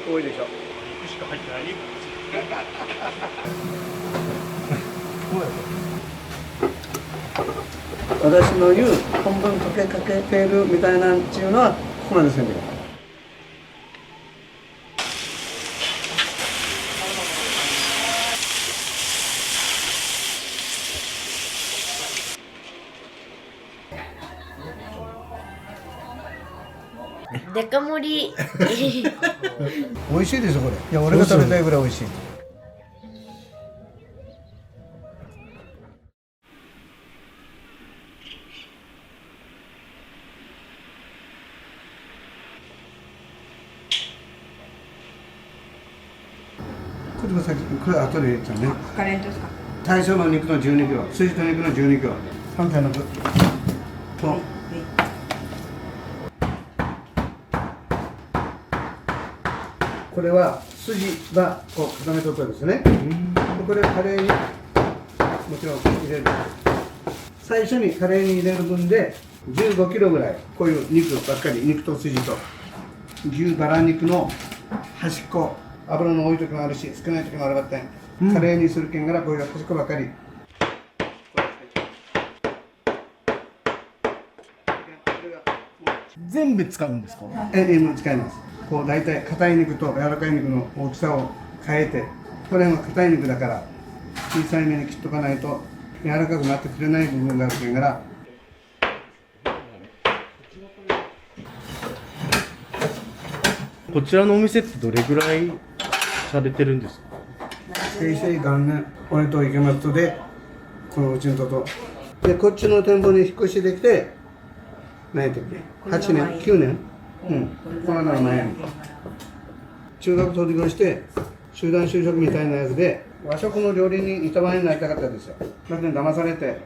肉多いでしょ。肉しか入ってない。私の言う本分かけてるみたいなんっていうのはここまでせんでいい。デカ盛り。美味しいですよこれ。いや俺が食べたいぐらい美味しい。これも先これ後で入れちゃうね。カレーですか。最初の肉の12キロ、筋と肉の12キロ、3回のと。これは筋はこう固めとったんですね。これをカレーにもちろん入れる。最初にカレーに入れる分で15キロぐらいこういう肉ばっかり、肉と筋と牛バラ肉の端っこ、油の多い時もあるし少ない時もあるばってん、カレーにするけんからこういう端っこばっかり。全部使うんですか？使います。こう大体硬い肉と柔らかい肉の大きさを変えて、これは硬い肉だから小さいめに切っとかないと柔らかくなってくれない部分があるけんから。こちらのお店ってどれぐらいされてるんですか？平成元年、俺と池松とでこのうちのととでこっちの店舗に引っ越しできて何やったっけ8年9年、コロナの前に中学卒業して集団就職みたいなやつで和食の料理人板前になりたかったですよ。だけど騙されて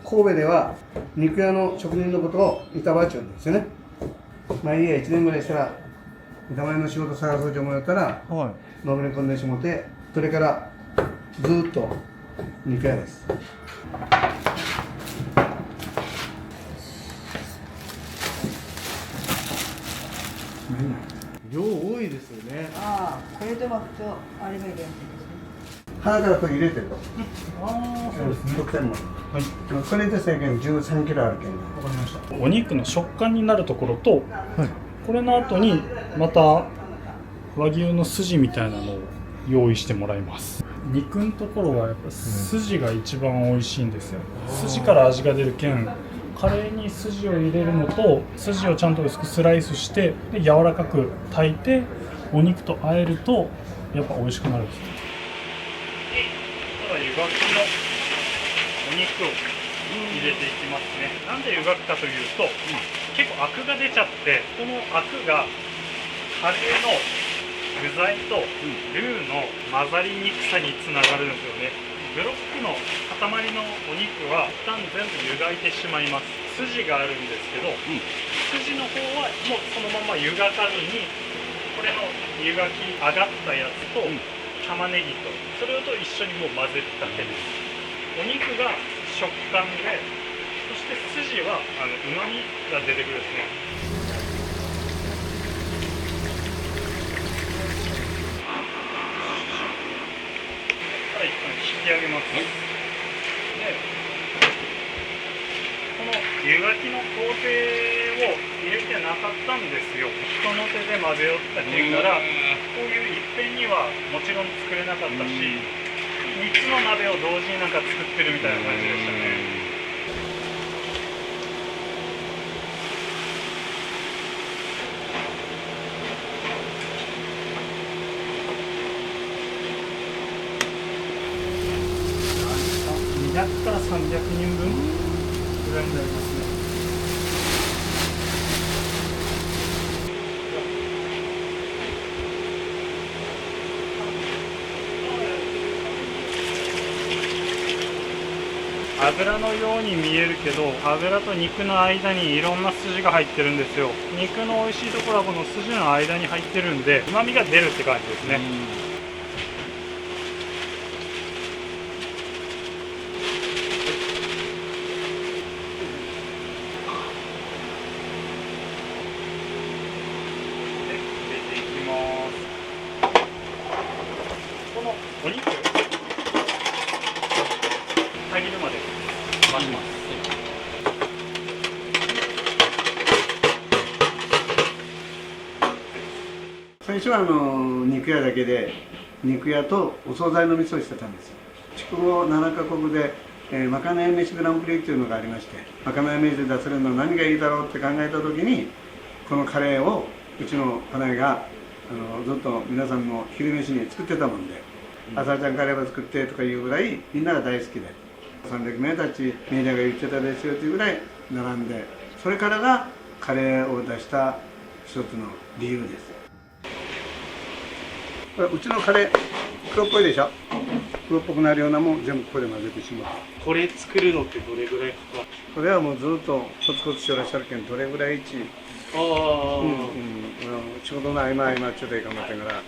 神戸では肉屋の職人のことを板場って言うんですよね。まあいいや、1年ぐらいしたら板前の仕事探そうと思ったら、のめり込んでしもて、それからずーっと肉屋です。量多いですよね。ああ、これで割とあれがいいですね。腹からこれ入れてると。ああ、そうですね。得点も。はい、これで制限13キロあるけん。わかりました。お肉の食感になるところと、これの後にまた和牛の筋みたいなのを用意してもらいます。肉のところはやっぱ筋が一番美味しいんですよ。筋から味が出るけん、カレーに筋を入れるのと、筋をちゃんと薄くスライスしてで柔らかく炊いてお肉と和えるとやっぱ美味しくなるんですよ。ただ湯がきのお肉を入れていきますね。なんで湯がくかというと、結構アクが出ちゃって、このアクがカレーの具材とルーの混ざりにくさにつながるんですよね。ブロックの塊のお肉は一旦全部湯がいてしまいます。筋があるんですけど、筋の方はもうそのまま湯がかずに、これの湯がき上がったやつと玉ねぎとそれと一緒にもう混ぜるだけです。お肉が食感で、そして筋はうまみが出てくるんですね。一旦引き上げます。で、この湯がきの工程を入れてなかったんですよ。人の手で混ぜよったけんから、こういう一遍にはもちろん作れなかったし、3つの鍋を同時になんか作ってるみたいな感じでしたね。200から300人分ぐらいになりますね。油のように見えるけど、油と肉の間にいろんな筋が入ってるんですよ。肉の美味しいところはこの筋の間に入ってるんで、旨味が出るって感じですね。ります。最初は肉屋だけで肉屋とお惣菜の店をしてたんですよ。筑後7カ国で、まかない飯グランプリっていうのがありまして、まかない飯で出せるの何がいいだろうって考えた時にこのカレーをうちの家内がずっと皆さんの昼飯に作ってたもんで「朝ちゃんカレーは作って」とかいうぐらいみんなが大好きで300名たちメディアが言ってたですよというぐらい並んで、それからがカレーを出した一つの理由です。これうちのカレー黒っぽいでしょ。黒っぽくなるようなもん全部ここで混ぜてしまう。これ作るのってどれぐらいかかる？これはもうずっとコツコツしてらっしゃるけんどれぐらい仕事の合間合間ちょっと頑張ってから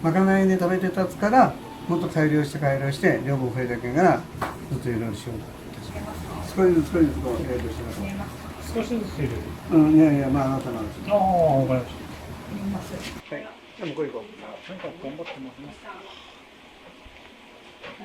まかないで食べてたつからもっと改良して量も増えたけんからずっといろいろしようと。少しずつこうしてます。少しずつ入れる。いやいや、まああなたなんです。ああ、わかりましはい。じゃあ向こう行こた。なんか頑張ってますね。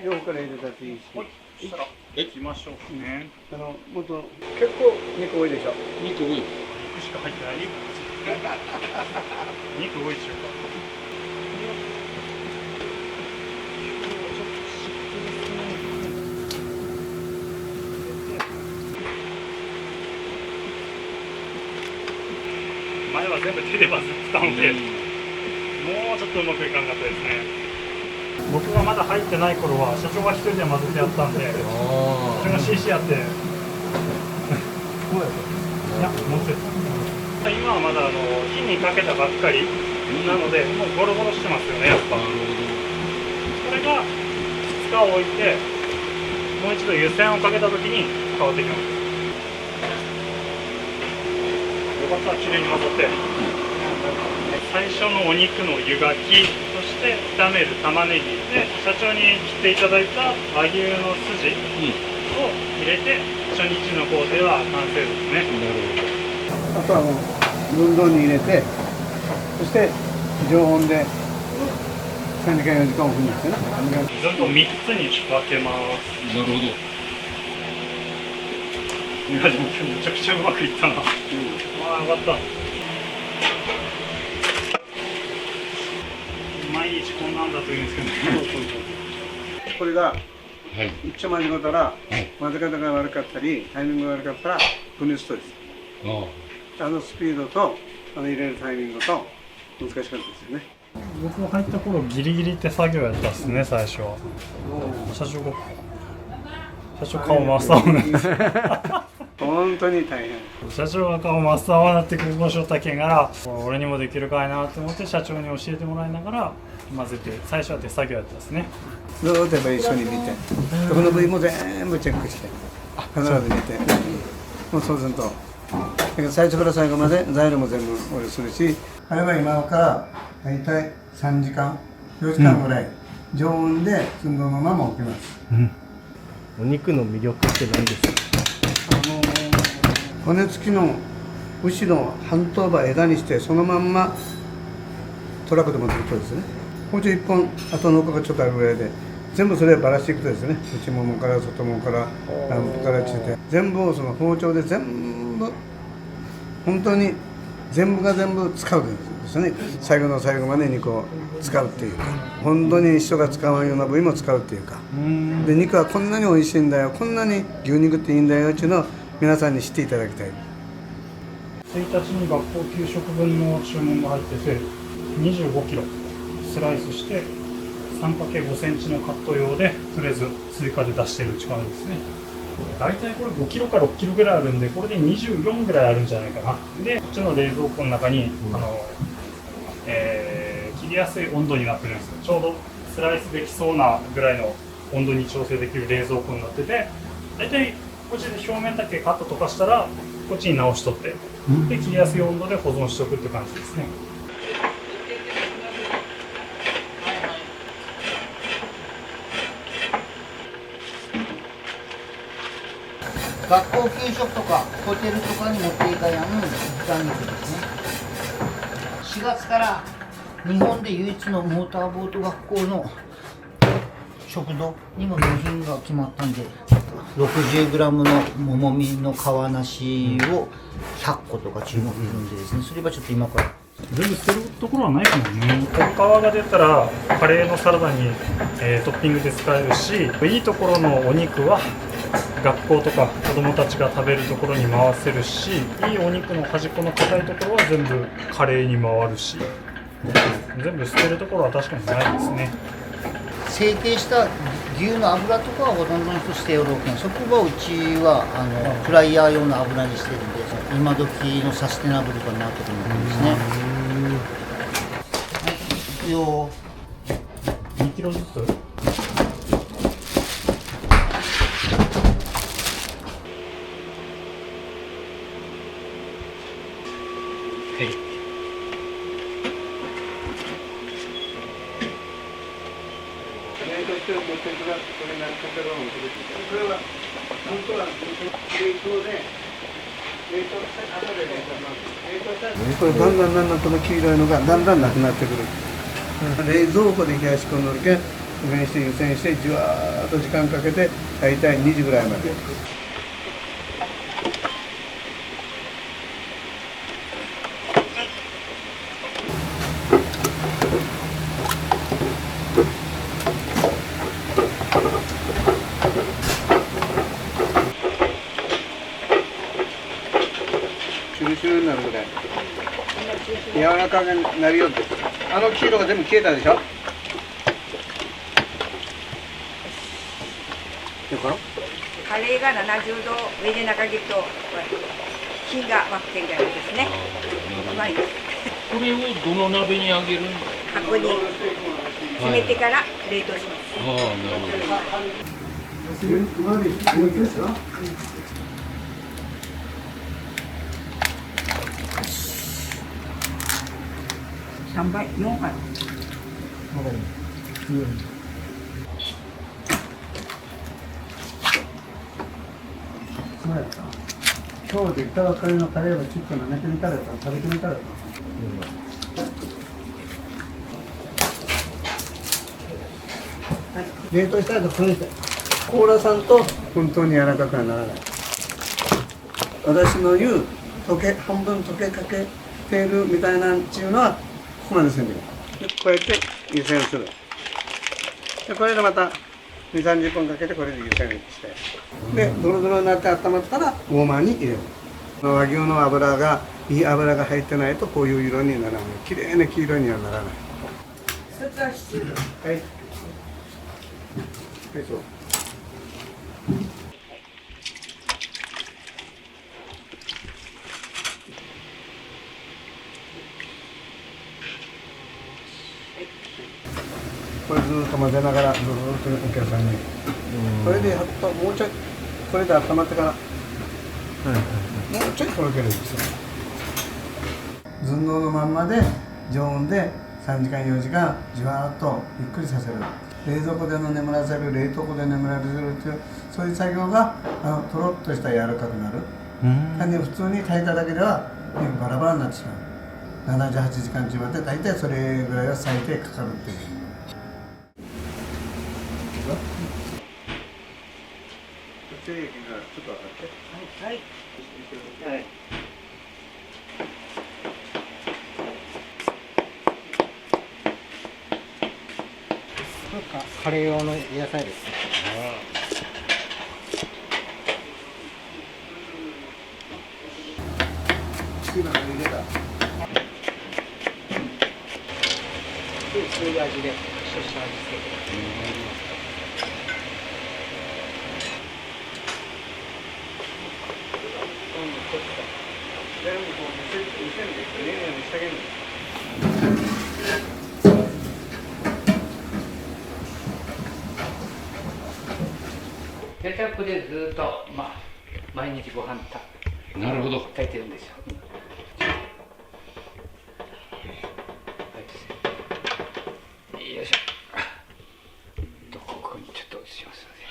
う。両方から入れたっていいし。そしたら行きましょうね。もっと結構肉多いでしょ。肉多い。肉しか入ってない。肉多いでしょうか。前は全部手で混ぜてたので、もうちょっとうまくいかなかったですね。僕がまだ入ってない頃は社長が一人で混ぜてやったんで、それが CC やって。いや、もうちょっと。今はまだ火にかけたばっかりなので、もうゴロゴロしてますよね、やっぱ。それが2日置いて、もう一度湯煎をかけた時に変わってきます。よかったらきれいに混ざって。最初のお肉の湯がき、そして炒める玉ねぎで社長に切っていただいた和牛の筋を入れて初日の工程は完成ですね。あとはもう分量に入れて、そして常温で3時間4時間置くんですよね。ずっと3つに分けます。なるほど。いやでも今日めちゃくちゃうまくいったな。ああ、よかった。毎日こんなんだと言うんですけど、これが一丁間違ったら混ぜ方が悪かったりタイミングが悪かったら分離ストです。スピードと入れるタイミングと難しかったですよね。僕が入った頃ギリギリって作業やったっすね、最初は。社長顔真っ青なんです。本当に大変。社長が顔真っ青になって空港しよったけんから俺にもできるかいなと思って社長に教えてもらいながら混ぜて、最初は手作業やったですね。ずっとやっぱり一緒に見てどこの部位も全部チェックして必ず見て、もうそうするとだから最初から最後まで材料も全部俺するし、あれは今から大体3時間4時間ぐらい常温で寸胴のまま置きます。お肉の魅力って何ですか？骨付きの牛の半頭葉枝にしてそのまんまトラックで持ってくるとですね、包丁1本後の奥がちょっとあるぐらいで全部それをばらしていくとですね、内ももから外ももからランプからついて全部をその包丁で全部本当に全部が全部使うんですよね。最後の最後まで肉を使うっていうか、本当に人が使わんような部位も使うっていうか、で肉はこんなに美味しいんだよ、こんなに牛肉っていいんだよっていうのを皆さんに知っていただきたい。1日に学校給食分の注文が入ってて25キロスライスして 3×5 センチのカット用でとりあえず追加で出してる力ですね。大体これ5キロか6キロぐらいあるんで、これで24ぐらいあるんじゃないかな。でこっちの冷蔵庫の中に切りやすい温度になってるんですよ。ちょうどスライスできそうなぐらいの温度に調整できる冷蔵庫になってて、大体こっちで表面だけカットとかしたらこっちに直しとって、で切りやすい温度で保存しておくって感じですね。学校給食とかホテルとかに持っていかやん豚肉ですね。4月から日本で唯一のモーターボート学校の食堂にも納品が決まったんで 60g のももみの皮なしを100個とか注文するんでですね、それはちょっと今から全部捨てるところはないかもね。皮が出たらカレーのサラダに、トッピングで使えるし、いいところのお肉は学校とか子供たちが食べるところに回せるし、いいお肉の端っこの硬いところは全部カレーに回るし、全部捨てるところは確かにないですね。成形した牛の油とかはほとんどの人しておろうけん、そこがうちはフライヤー用の油にしてるんで、今時のサステナブルかなと思ってますね。はい、いくよ。2キロずつ。これは本当は冷凍でこれだんだんこの黄色いのがだんだんなくなってくる。冷蔵庫で冷やし込んどるけん、湯煎してじわーっと時間かけて大体2時ぐらいまで。シュルシュルになるぐらい柔らかくなるよって。あの黄色が全部消えたでしょ。カレーが70度上で中切ると火が分けるやつですね。うまいです。これをどの鍋にあげるんですか？箱に詰めてから冷凍します。ああ、なるほど。3倍、4杯。今日できたばかりのカレーはちょっと舐めてみたら食べてみたら冷凍した後このコーラさんと本当に柔らかくはならない。私の言う半分溶けかけてるみたいなんっていうのはここまでせんでいい。こうやって湯煎する。でこれでまた2、30分かけてこれで湯煎してでドロドロになって温まったらウォーマーに入れる。和牛の油がいい油が入ってないとこういう色にならない。きれいな黄色にはならない。一つはシチュー。はい。はい、そう。これずっと混ぜながらずっとお客さんに。これでやっともうちょいこれで温まってから、もうちょいとろけるんですよ。寸胴のまんまで常温で3時間4時間じわーっとゆっくりさせる。冷蔵庫での眠らせる、冷凍庫で眠らせるっていうそういう作業がとろっとした柔らかくなる。単に普通に炊いただけではバラバラになってしまう。78時間ちまって大体それぐらいは最低かかるっていう。ちょっと分かって。はい。はい。カレー用の野菜です。今の入れた。そういう味で少々味付けて。全部こう見せんでくれるようにしてあげるの。ケチャップでずっと、毎日ご飯なるほど。炊いてるんですよ。よいしょ。ここにちょっと移しますので。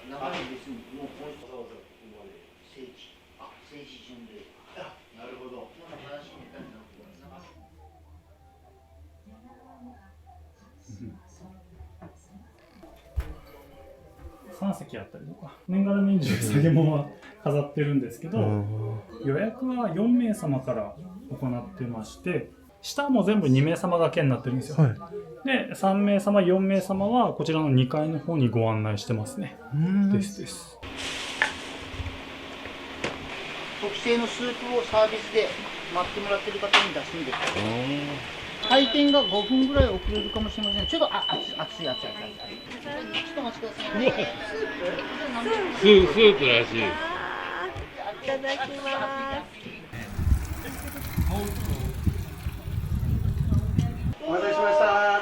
生に別にもうこの人が聖地巡礼席あったりとか、年がら年中下げ物は飾ってるんですけど、予約は4名様から行ってまして、下も全部2名様掛けになってるんですよ。で、3名様、4名様はこちらの2階の方にご案内してますね。ですです。特製のスープをサービスで待ってもらってる方に出すんです。開店が5分ぐらい遅れるかもしれません。ちょっと熱い。ちょっとお待ちください。スープらしい。いただきます。お待たせしました。は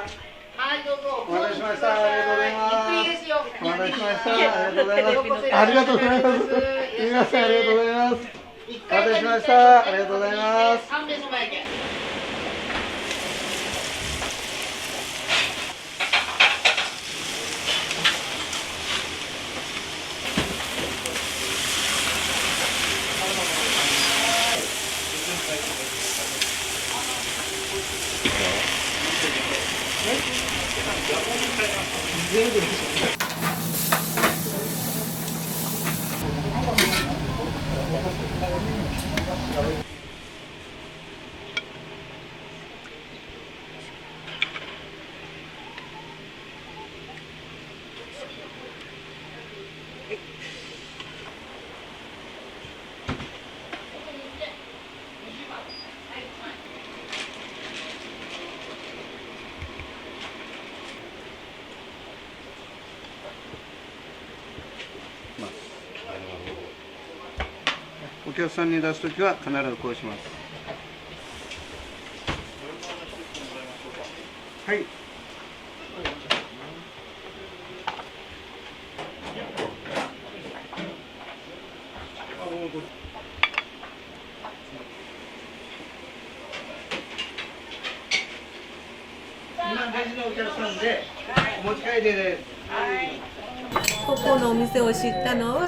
いどうぞ。お待たせしました。ありがとうございます。ゆっくりですよ。お待たせしました。ありがとうございます。ありがとうございます。すみません、ありがとうございます。お待たせしました。ありがとうございます。3名様やけ。お客さんに出すときは必ずこうします。はい。今大事なお客さんでお持ち帰りです。ここのお店を知ったのは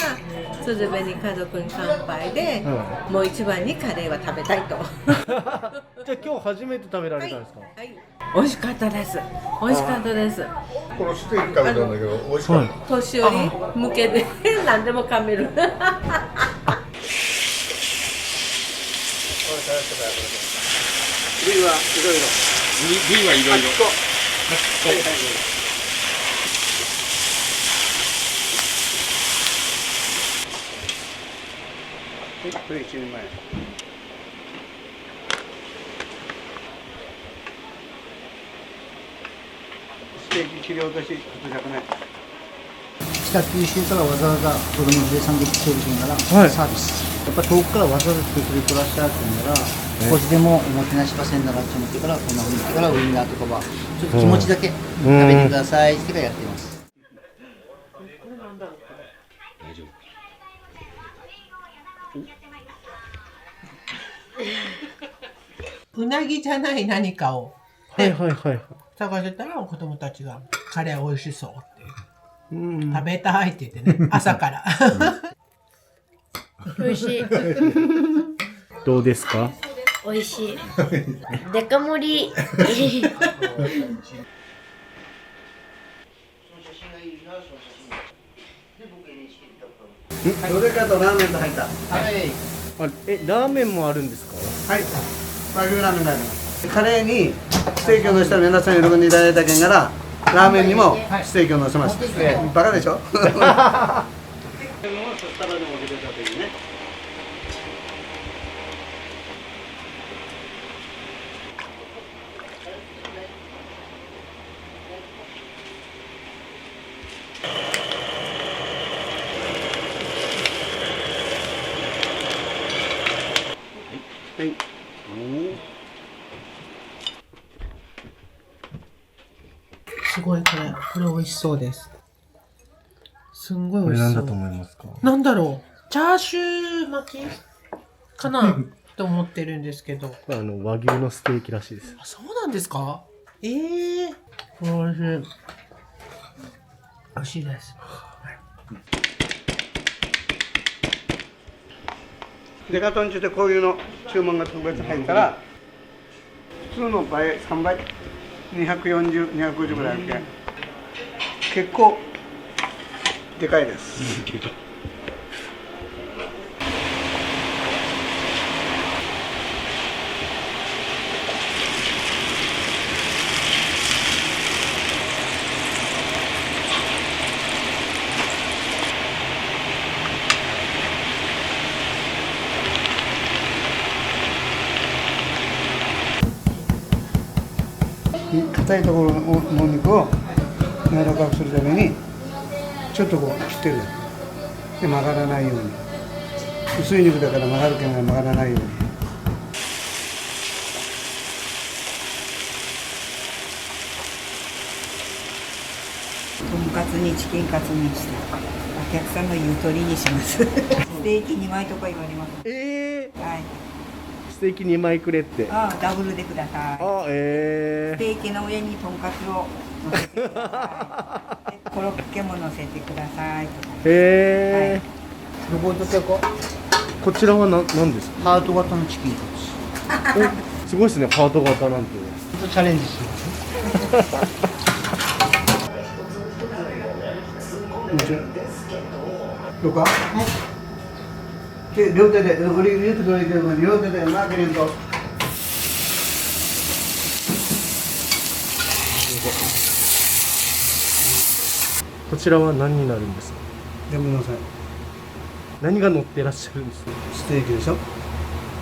鶴瓶に家族に乾杯で、もう一番にカレーは食べたいとじゃあ今日初めて食べられたんですか？はい、美味しかったです。美味しかったです。このステーキ食べたんだけど美味しかった。年寄り向けで何でも噛める。部位はいろいろ。部位はいろいろ。これ1人前。ステーキ切り落とし100年。北九州からわざわざ子供生産できてるんなら、サービス。やっぱ遠くからわざわざ来てくれてらっしゃるんなら、少しでもおもてなしばせんならって思ってから、こんな風にしてからウインナーとかは、ちょっと気持ちだけ食べてくださいってからやってます。大丈夫。うなぎじゃない何かを探してたら子供たちがカレー美味しそうって食べたいって言ってね、朝から美味しい。どうですか？美味しい。デカ盛り。どれかとラーメンと入った。はい。ラーメンもあるんですか？はい。和牛ラーメンになります。カレーにステーキを乗せたら皆さんに喜んでいただいたけんからラーメンにもステーキを乗せます。バカでしょ？はい。すごいこれ美味しそうです。すんごい美味しそう。これ何だと思いますか？なんだろう、チャーシュー巻きかなと思ってるんですけど。和牛のステーキらしいです。あ、そうなんですか？美味しい。美味しいです。デカトン中でこういうの注文が特別入ったら普通の倍3倍240、250ぐらいあるけん結構でかいです。硬いところの肉を柔らかくするためにちょっとこう切ってるで曲がらないように、薄い肉だから曲がるけど曲がらないように。とんかつにチキンカツにしてお客さんの言う通りにしますステーキ2枚とか言われます。はい、ステーキ2枚くれって。ダブルでください。ステーキの上にとんかつを乗せてください。コロッケも乗せてください。どこどこ？こちらは何ですか？ハート型のチキンカツ。すごいですね、ハート型なんて。ちょっとチャレンジしてみます。どうか？はい。で、両手で、両手でマーケリンと。こちらは何になるんですか？全部のせ。何が乗ってらっしゃるんですか？ステーキでしょ。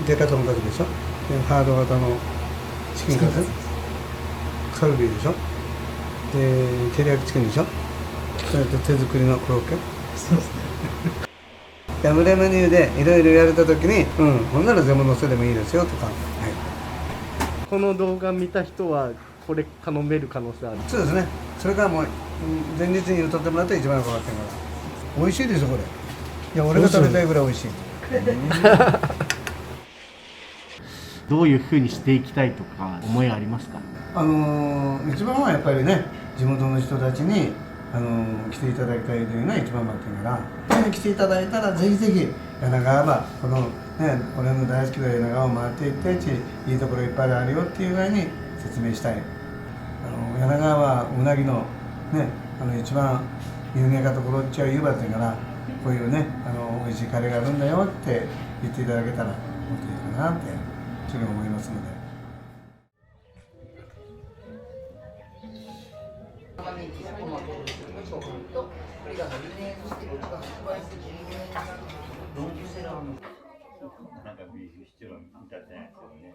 デカトンカツでしょ。で、ハード型のチキンカツ。カルビでしょ。で、照り焼きチキンでしょ。それと手作りのコロッケ。そうですね。ダブルメニューでいろいろやれたときに、ほんなら全部乗せでもいいですよとか。はい。この動画見た人はこれ頼める可能性ある？そうですね。それからもう前日に歌ってもらったら一番よかったから。美味しいですよこれ。いや俺が食べたいぐらい美味しい。どういう風にしていきたいとか思いありますか？一番はやっぱりね、地元の人たちに来ていただきたいというのが一番待ってるから、来ていただいたらぜひぜひ柳川はこのね、俺の大好きな柳川を回っていっていいところいっぱいあるよっていう具合に説明したい。柳川はうなぎのね、一番有名なところっちゃ湯葉っていうから、こういうね、美味しいカレーがあるんだよって言っていただけたらもっといいかなってそれ思いますので。なんかビーフシチューみたいなやつよね。